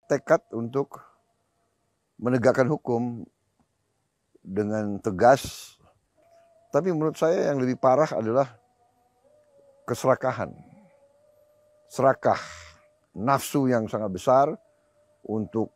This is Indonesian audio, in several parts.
tekad untuk menegakkan hukum dengan tegas. Tapi menurut saya yang lebih parah adalah keserakahan. Serakah, nafsu yang sangat besar untuk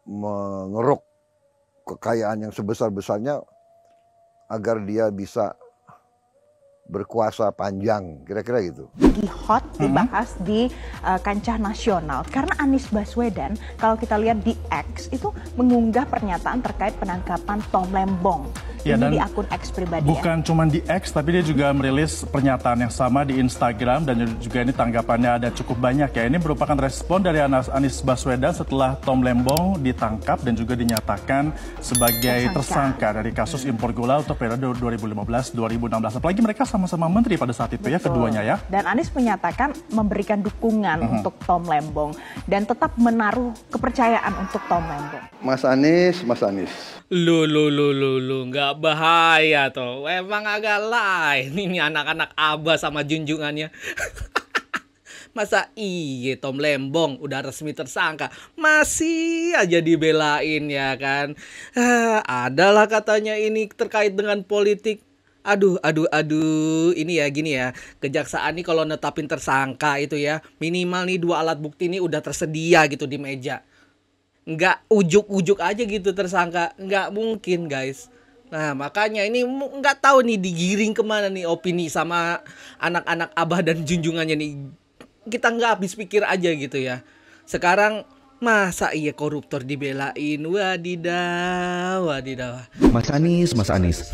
mengeruk kekayaan yang sebesar-besarnya agar dia bisa berkuasa panjang, kira-kira gitu. Lagi hot dibahas di kancah nasional karena Anies Baswedan kalau kita lihat di X itu mengunggah pernyataan terkait penangkapan Tom Lembong. Ya, ini di akun X pribadi. Bukan cuma di X, tapi dia juga merilis pernyataan yang sama di Instagram dan juga ini tanggapannya ada cukup banyak ya. Ini merupakan respon dari Anies Baswedan setelah Tom Lembong ditangkap dan juga dinyatakan sebagai tersangka dari kasus impor gula untuk periode 2015-2016. Apalagi mereka sama-sama menteri pada saat itu. Betul. Ya keduanya ya. Dan Anies menyatakan memberikan dukungan untuk Tom Lembong dan tetap menaruh kepercayaan untuk Tom Lembong. Mas Anies. Lu, nggak bahaya toh. Emang agak lain ini anak-anak Abah sama junjungannya. Masa iya Tom Lembong udah resmi tersangka masih aja dibelain ya kan. Adalah katanya ini terkait dengan politik. Aduh, ini ya gini ya, kejaksaan nih kalau netapin tersangka itu ya, minimal nih 2 alat bukti nih udah tersedia gitu di meja. Nggak ujuk-ujuk aja gitu tersangka, nggak mungkin guys. Nah makanya ini nggak tahu nih digiring kemana nih opini sama anak-anak Abah dan junjungannya nih. Kita nggak habis pikir aja gitu ya. Sekarang masa iya koruptor dibelain? Wadidaw. Mas Anies,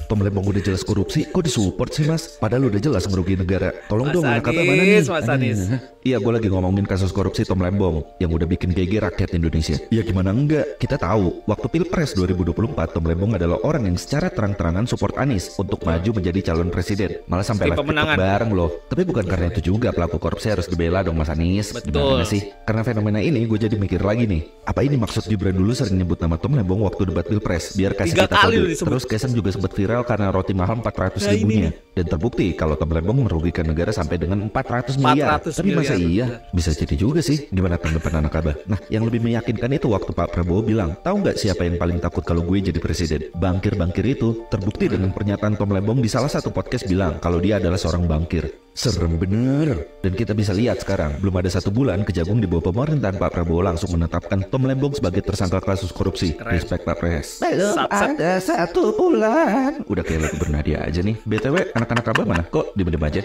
Tom Lembong udah jelas korupsi, kok disupport sih Mas? Padahal udah jelas merugi negara. Tolong dong, anak apa mana nih? Mas Anies. Iya, gue lagi ngomongin kasus korupsi Tom Lembong yang udah bikin geger rakyat Indonesia. Ya gimana enggak? Kita tahu, waktu Pilpres 2024, Tom Lembong adalah orang yang secara terang-terangan support Anies untuk maju menjadi calon presiden. Malah sampai live TikTok bareng loh. Tapi bukan karena itu juga pelaku korupsi harus dibela dong Mas Anies. Betul. Gimana sih? Karena fenomena ini gue jadi mikir lagi nih, apa ini maksud Gibran dulu sering nyebut nama Tom Lembong waktu debat Pilpres biar kasih 3 kita kali kode. Terus Kaisang juga sempat viral karena roti mahal 400 ribunya. Dan terbukti kalau Tom Lembong merugikan negara sampai dengan 400 miliar. Tapi masa iya? Bisa jadi juga sih. Gimana tanggapan anak Abah? Nah, yang lebih meyakinkan itu waktu Pak Prabowo bilang, tahu nggak siapa yang paling takut kalau gue jadi presiden? Bangkir-bangkir itu. Terbukti dengan pernyataan Tom Lembong di salah satu podcast bilang kalau dia adalah seorang bangkir. Serem bener. Dan kita bisa lihat sekarang, belum ada 1 bulan Kejagung di bawah pemerintahan Pak Prabowo langsung menetapkan Tom Lembong sebagai tersangka kasus korupsi. Respect Pak Pres. Belum ada 1 bulan. Udah kayak lagu Bernadia aja nih. BTW, anak-anak Abah mana? Kok diem-diem aja?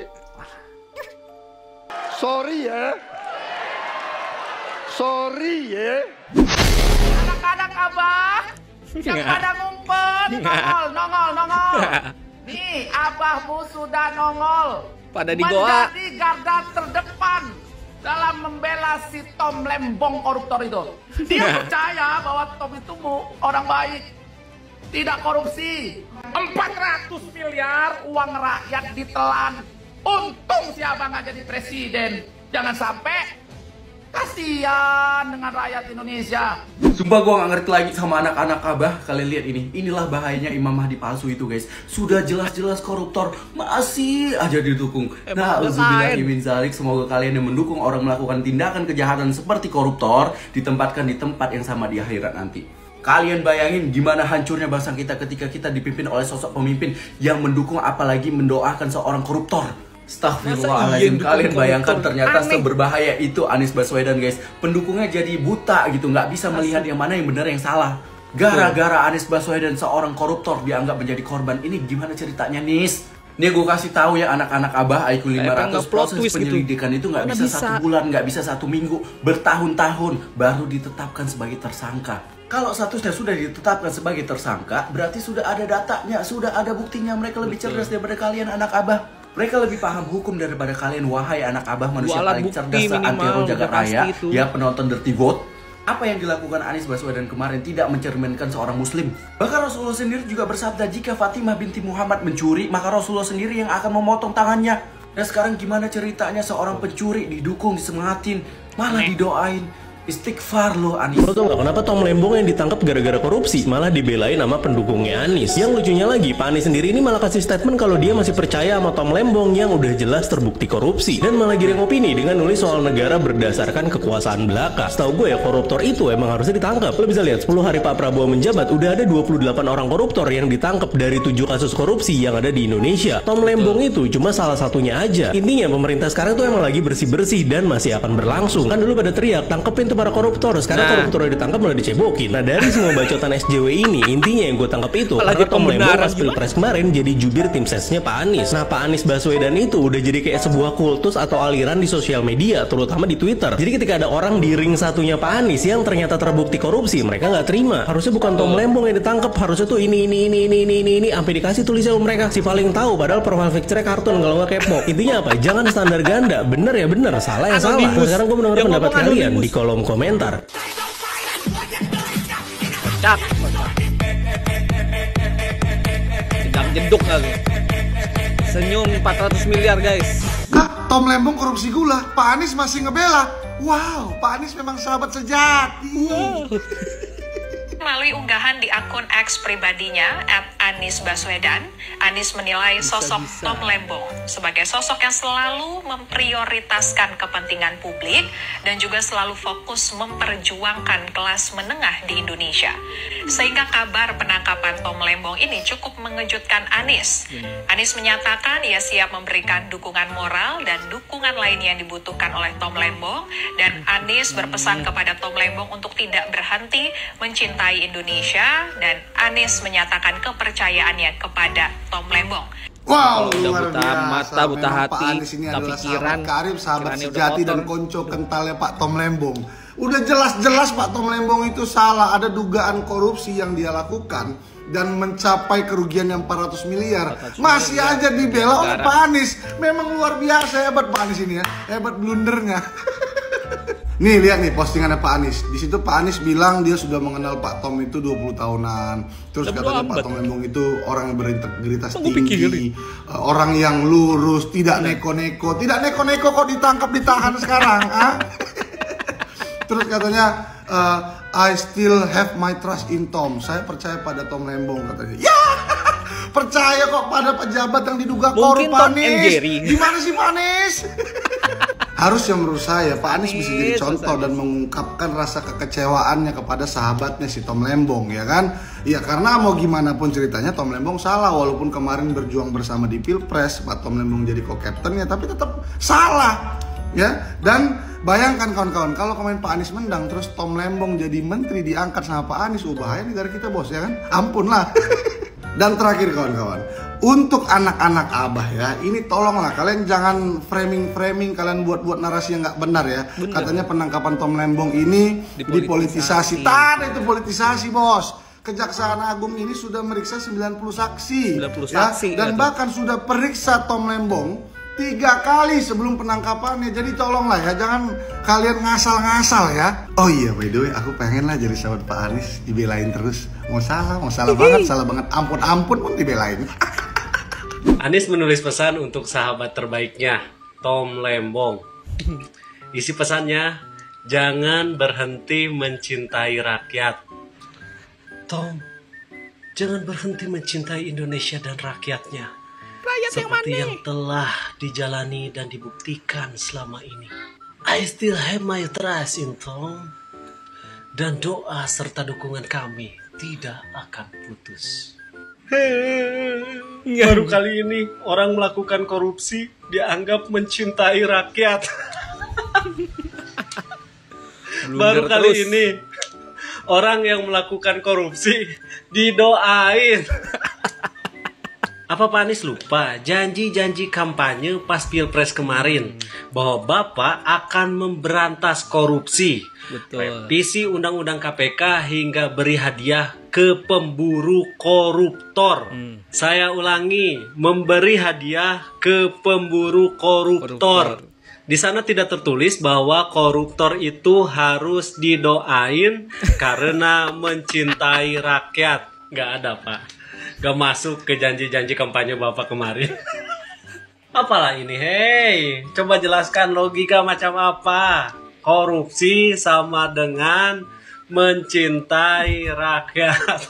Sorry ya. Anak-anak Abah yang pada ngumpet, nongol. Nih, Abahmu sudah nongol. Pada di goa. Menjadi garda terdepan dalam membela si Tom Lembong koruptor itu. Dia percaya bahwa Tom itu orang baik, tidak korupsi. 400 miliar uang rakyat ditelan. Untung si Abah nggak jadi presiden. Jangan sampai. Kasihan dengan rakyat Indonesia. Sumpah gue gak ngerti lagi sama anak-anak Abah. Kalian lihat ini. Inilah bahayanya Imam Mahdi palsu itu guys. Sudah jelas-jelas koruptor masih aja didukung. Nah, uzubillah min zalik. Semoga kalian yang mendukung orang melakukan tindakan kejahatan seperti koruptor ditempatkan di tempat yang sama di akhirat nanti. Kalian bayangin gimana hancurnya bangsa kita ketika kita dipimpin oleh sosok pemimpin yang mendukung apalagi mendoakan seorang koruptor. Astagfirullahaladzim, kalian bayangkan ternyata seberbahaya itu Anies Baswedan guys. Pendukungnya jadi buta gitu, nggak bisa melihat yang mana yang benar yang salah. Gara-gara Anies Baswedan seorang koruptor dianggap menjadi korban. Ini gimana ceritanya Nis? Nih gue kasih tahu ya anak-anak Abah IQ 500, proses penyelidikan itu nggak bisa 1 bulan, nggak bisa 1 minggu, bertahun-tahun baru ditetapkan sebagai tersangka. Kalau statusnya sudah ditetapkan sebagai tersangka, berarti sudah ada datanya, sudah ada buktinya. Mereka lebih cerdas daripada kalian anak Abah. Mereka lebih paham hukum daripada kalian, wahai anak Abah, manusia paling cerdas seantero jagat raya. Ya penonton Dirty Vote. Apa yang dilakukan Anies Baswedan kemarin tidak mencerminkan seorang muslim. Bahkan Rasulullah sendiri juga bersabda, jika Fatimah binti Muhammad mencuri, maka Rasulullah sendiri yang akan memotong tangannya. Dan sekarang gimana ceritanya seorang pencuri didukung, disemangatin, malah didoain. Istighfar lo Anis. Lo tau gak kenapa Tom Lembong yang ditangkap gara-gara korupsi malah dibelain sama pendukungnya Anies? Yang lucunya lagi, Pak Anies sendiri ini malah kasih statement kalau dia masih percaya sama Tom Lembong yang udah jelas terbukti korupsi, dan malah giring opini dengan nulis soal negara berdasarkan kekuasaan belaka. Setahu gue ya, koruptor itu emang harusnya ditangkap. Lo bisa lihat 10 hari Pak Prabowo menjabat udah ada 28 orang koruptor yang ditangkap dari 7 kasus korupsi yang ada di Indonesia. Tom Lembong itu cuma salah satunya aja. Intinya pemerintah sekarang tuh emang lagi bersih-bersih dan masih akan berlangsung. Kan dulu pada teriak tangkepin para koruptor, sekarang koruptor yang ditangkap malah dicebokin. Nah, dari semua bacotan SJW ini, intinya yang gue tangkap itu karena Tom Lembong pas pilpres kemarin jadi jubir tim sesnya Pak Anies. Nah, Pak Anies Baswedan itu udah jadi kayak sebuah kultus atau aliran di sosial media, terutama di Twitter. Jadi ketika ada orang di ring satunya Pak Anies yang ternyata terbukti korupsi, mereka nggak terima. Harusnya bukan Tom Lembong yang ditangkap, harusnya tuh ini sampai dikasih tulisnya mereka si paling tahu, padahal profile picture-nya kartun kalau nggak kepo. Intinya apa? Jangan standar ganda. Bener ya bener, salah ya salah. Nah, sekarang gue mendengar pendapat kalian di kolom komentar. Cak. Jeduk lagi. Senyum 400 miliar guys. Hah? Tom Lembong korupsi gula, Pak Anies masih ngebela. Wow, Pak Anies memang sahabat sejati. Wow. Melalui unggahan di akun X pribadinya @anisbaswedan, Anies menilai sosok Tom Lembong sebagai sosok yang selalu memprioritaskan kepentingan publik dan juga selalu fokus memperjuangkan kelas menengah di Indonesia. Sehingga kabar penangkapan Tom Lembong ini cukup mengejutkan Anies. Anies menyatakan ia siap memberikan dukungan moral dan dukungan lain yang dibutuhkan oleh Tom Lembong, dan Anies berpesan kepada Tom Lembong untuk tidak berhenti mencintai Indonesia, dan Anies menyatakan kepercayaannya kepada Tom Lembong. Wow, udah luar buta biasa. mata, buta Memang hati, Pak Anies ini buta adalah pikiran, sahabat karib, sahabat pikirannya udah sejati kotor. dan konco kentalnya Pak Tom Lembong. Udah jelas-jelas Pak Tom Lembong itu salah, ada dugaan korupsi yang dia lakukan dan mencapai kerugian yang 400 miliar. Masih aja dibela oleh Pak Anies. Memang luar biasa hebat Pak Anies ini ya. Hebat blundernya. Nih lihat nih postingannya Pak Anies. Di situ Pak Anies bilang dia sudah mengenal Pak Tom itu 20 tahunan. Terus katanya Pak Tom Lembong itu orang yang berintegritas tinggi, orang yang lurus, tidak neko-neko. Tidak neko-neko kok ditangkap ditahan sekarang, ah? Terus katanya I still have my trust in Tom. Saya percaya pada Tom Lembong katanya. Ya, percaya kok pada pejabat yang diduga korup Pak Anies. Gimana sih Pak Anies? Harusnya menurut saya Pak Anies bisa jadi contoh dan mengungkapkan rasa kekecewaannya kepada sahabatnya si Tom Lembong, ya kan? Ya karena mau gimana pun ceritanya Tom Lembong salah, walaupun kemarin berjuang bersama di Pilpres, Pak Tom Lembong jadi co-captainnya, tapi tetap salah, ya. Dan bayangkan kawan-kawan, kalau kemarin Pak Anies menang terus Tom Lembong jadi menteri diangkat sama Pak Anies, bahaya negara kita bos, ya kan? Ampun lah. Dan terakhir kawan-kawan, untuk anak-anak abah ya, ini tolonglah kalian jangan framing, kalian buat narasi yang nggak benar ya. Katanya penangkapan Tom Lembong ini dipolitisasi. Tadi itu politisasi bos. Kejaksaan Agung ini sudah meriksa 90 saksi, 90 saksi ya, dan bahkan sudah periksa Tom Lembong 3 kali sebelum penangkapannya. Jadi tolonglah ya, jangan kalian ngasal-ngasal ya. Oh iya, by the way, aku pengen lah jadi sahabat Pak Anies, dibelain terus. Mau salah banget, ampun pun dibelain. Anies menulis pesan untuk sahabat terbaiknya, Tom Lembong. Isi pesannya, jangan berhenti mencintai rakyat. Tom, jangan berhenti mencintai Indonesia dan rakyatnya. Seperti yang telah dijalani dan dibuktikan selama ini. I still have my trust in Tom. Dan doa serta dukungan kami tidak akan putus. Baru kali ini orang melakukan korupsi dianggap mencintai rakyat. Baru kali ini orang yang melakukan korupsi didoain. Apa Pak Anies lupa janji-janji kampanye pas Pilpres kemarin bahwa Bapak akan memberantas korupsi, revisi Undang-Undang KPK hingga beri hadiah ke pemburu koruptor. Saya ulangi, memberi hadiah ke pemburu koruptor. Di sana tidak tertulis bahwa koruptor itu harus didoain karena mencintai rakyat. Nggak ada Pak. Gak masuk ke janji-janji kampanye Bapak kemarin. Apalah ini, hei, coba jelaskan logika macam apa. korupsi sama dengan mencintai rakyat.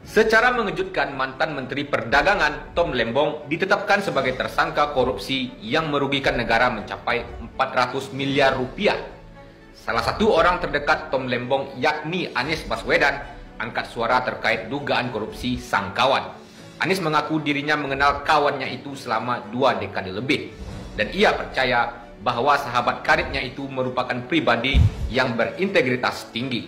Secara mengejutkan, mantan Menteri Perdagangan Tom Lembong ditetapkan sebagai tersangka korupsi yang merugikan negara mencapai 400 miliar rupiah. Salah satu orang terdekat Tom Lembong, yakni Anies Baswedan, angkat suara terkait dugaan korupsi sang kawan. Anies mengaku dirinya mengenal kawannya itu selama 2 dekade lebih, dan ia percaya bahwa sahabat karibnya itu merupakan pribadi yang berintegritas tinggi.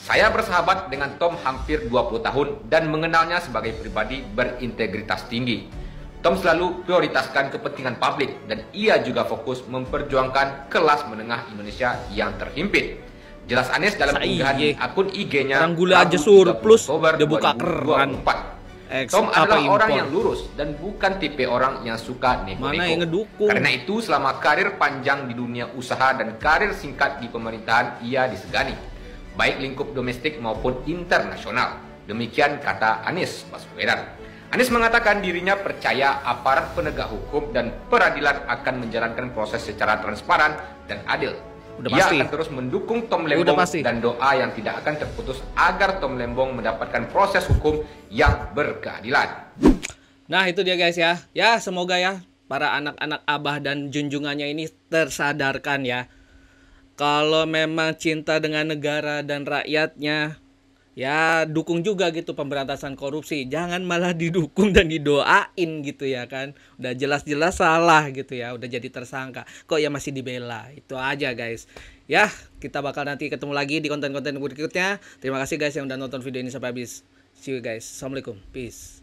Saya bersahabat dengan Tom hampir 20 tahun dan mengenalnya sebagai pribadi berintegritas tinggi. Tom selalu prioritaskan kepentingan publik dan ia juga fokus memperjuangkan kelas menengah Indonesia yang terhimpit. Jelas Anies dalam unggahan di akun IG-nya orang gula aja surplus dia buka keran. Tom adalah orang yang lurus dan bukan tipe orang yang suka nego-nego. Karena itu selama karir panjang di dunia usaha dan karir singkat di pemerintahan ia disegani, baik lingkup domestik maupun internasional. Demikian kata Anies Baswedan. Anies mengatakan dirinya percaya aparat penegak hukum dan peradilan akan menjalankan proses secara transparan dan adil. Ia akan terus mendukung Tom Lembong dan doa yang tidak akan terputus agar Tom Lembong mendapatkan proses hukum yang berkeadilan. Nah itu dia guys ya. Ya semoga ya para anak-anak abah dan junjungannya ini tersadarkan ya. Kalau memang cinta dengan negara dan rakyatnya, ya dukung juga gitu pemberantasan korupsi. Jangan malah didukung dan didoain gitu ya kan. Udah jelas-jelas salah gitu ya, udah jadi tersangka. Kok ya masih dibela? Itu aja guys. Ya, kita bakal nanti ketemu lagi di konten-konten berikutnya. Terima kasih guys yang udah nonton video ini sampai habis. See you guys. Assalamualaikum. Peace.